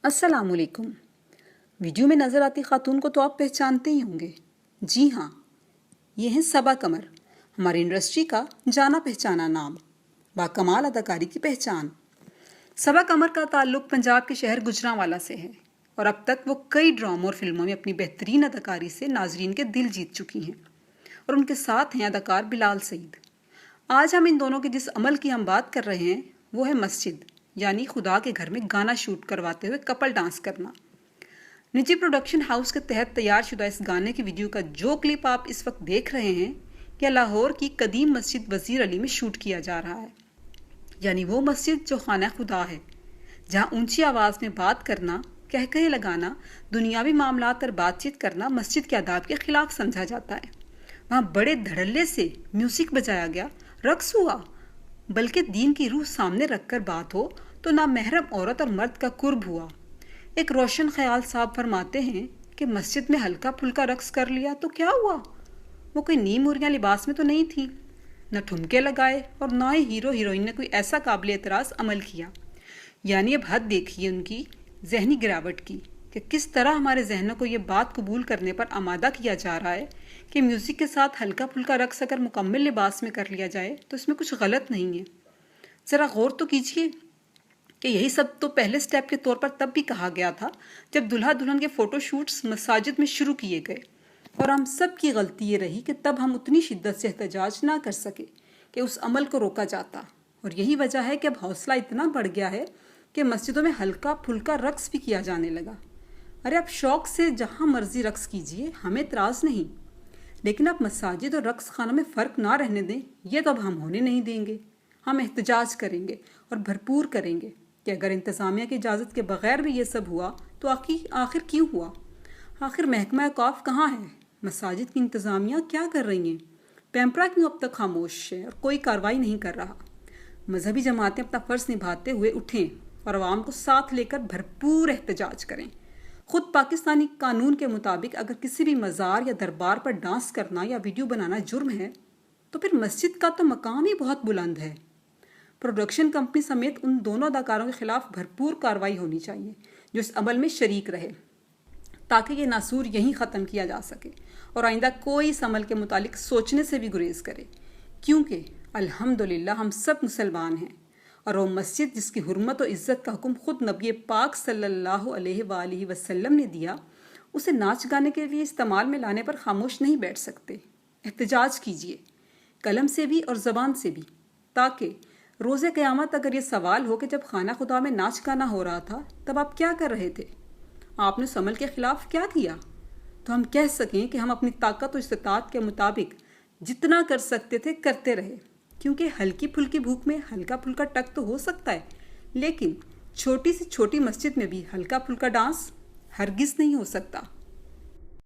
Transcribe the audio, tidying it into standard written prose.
अस्सलाम वालेकुम। वीडियो में नज़र आती खातून को तो आप पहचानते ही होंगे। जी हाँ, ये हैं सबा कमर, हमारी इंडस्ट्री का जाना पहचाना नाम, बाकमाल अदाकारी की पहचान। सबा कमर का ताल्लुक़ पंजाब के शहर गुजरांवाला से है और अब तक वो कई ड्रामों और फिल्मों में अपनी बेहतरीन अदाकारी से नाजरीन के दिल जीत चुकी हैं। और उनके साथ हैं अदाकार बिलाल सईद। आज हम इन दोनों के जिस अमल की हम बात कर रहे हैं वो है मस्जिद, यानी खुदा के घर में गाना शूट करवाते हुए कपल डांस करना। निजी प्रोडक्शन हाउस के तहत तैयार शुदा इस गाने की वीडियो का जो क्लिप आप इस वक्त देख रहे हैं, यह लाहौर की कदीम मस्जिद वजीर अली में शूट किया जा रहा है। यानी वो मस्जिद जो खाना खुदा है, जहाँ ऊंची आवाज़ में बात करना, कहकहे लगाना, दुनियावी मामलात और बातचीत करना मस्जिद के आदाब के खिलाफ समझा जाता है। वहाँ बड़े धड़ल्ले से म्यूजिक बजाया गया, रक्स हुआ, बल्कि दीन की रूह सामने रखकर बात हो तो ना महरम औरत और मर्द का कुर्ब हुआ। एक रोशन ख्याल साहब फरमाते हैं कि मस्जिद में हल्का फुल्का रक्स कर लिया तो क्या हुआ, वो कोई नीम मुर्गियाँ लिबास में तो नहीं थी, न ठुमके लगाए और ना ही हीरो हीरोइन ने कोई ऐसा काबिल एतराज़ अमल किया। यानी अब हद देखिए उनकी जहनी गिरावट की कि किस तरह हमारे जहनों को ये बात कबूल करने पर आमादा किया जा रहा है कि म्यूज़िक के साथ हल्का फुल्का रक्स अगर मुकम्मल लिबास में कर लिया जाए तो इसमें कुछ गलत नहीं है। ज़रा गौर तो कीजिए कि यही सब तो पहले स्टेप के तौर पर तब भी कहा गया था जब दुल्हा दुल्हन के फ़ोटो शूट्स मसाजिद में शुरू किए गए, और हम सब की गलती ये रही कि तब हम उतनी शिद्दत से एहतजाज ना कर सके कि उस अमल को रोका जाता। और यही वजह है कि अब हौसला इतना बढ़ गया है कि मस्जिदों में हल्का फुल्का रक्स भी किया जाने लगा। अरे आप शौक़ से जहाँ मर्जी रक्स कीजिए, हमें इतराज़ नहीं, लेकिन आप मसाजिद और रक्स खानों में फ़र्क ना रहने दें, ये तो अब हम होने नहीं देंगे। हम एहतजाज करेंगे और भरपूर करेंगे कि अगर इंतज़ामिया की इजाज़त के बग़ैर भी ये सब हुआ तो आखिर क्यों हुआ। आखिर महकमा औक़ाफ़ कहाँ है, मसाजिद की इंतज़ामिया क्या कर रही हैं, पैम्परा क्यों अब तक खामोश है और कोई कार्रवाई नहीं कर रहा। मजहबी जमातें अपना फ़र्ज़ निभाते हुए उठें और आवाम को साथ लेकर भरपूर एहतजाज करें। ख़ुद पाकिस्तानी कानून के मुताबिक अगर किसी भी मज़ार या दरबार पर डांस करना या वीडियो बनाना जुर्म है तो फिर मस्जिद का तो मकाम ही बहुत बुलंद है। प्रोडक्शन कंपनी समेत उन दोनों अदाकारों के खिलाफ भरपूर कार्रवाई होनी चाहिए जो इस अमल में शरीक रहे, ताकि ये नासूर यहीं ख़त्म किया जा सके और आइंदा कोई इस अमल के मुतालिक सोचने से भी गुरेज करे, क्योंकि अल्हम्दुलिल्लाह हम सब मुसलमान हैं और वो मस्जिद जिसकी हुर्मत और इज़्ज़त का हुक्म खुद नबी पाक सल्लल्लाहु अलैहि वसल्लम ने दिया, उसे नाच गाने के लिए इस्तेमाल में लाने पर खामोश नहीं बैठ सकते। एहतजाज कीजिए, कलम से भी और ज़बान से भी, ताकि रोज़े क़यामत अगर ये सवाल हो कि जब खाना खुदा में नाच गाना हो रहा था तब आप क्या कर रहे थे, आपने उस अमल के ख़िलाफ़ क्या किया, तो हम कह सकें कि हम अपनी ताकत और इस्तिताअत के मुताबिक जितना कर सकते थे करते रहे। क्योंकि हल्की फुल्की भूख में हल्का फुल्का टक तो हो सकता है, लेकिन छोटी सी छोटी मस्जिद में भी हल्का फुल्का डांस हरगिज़ नहीं हो सकता।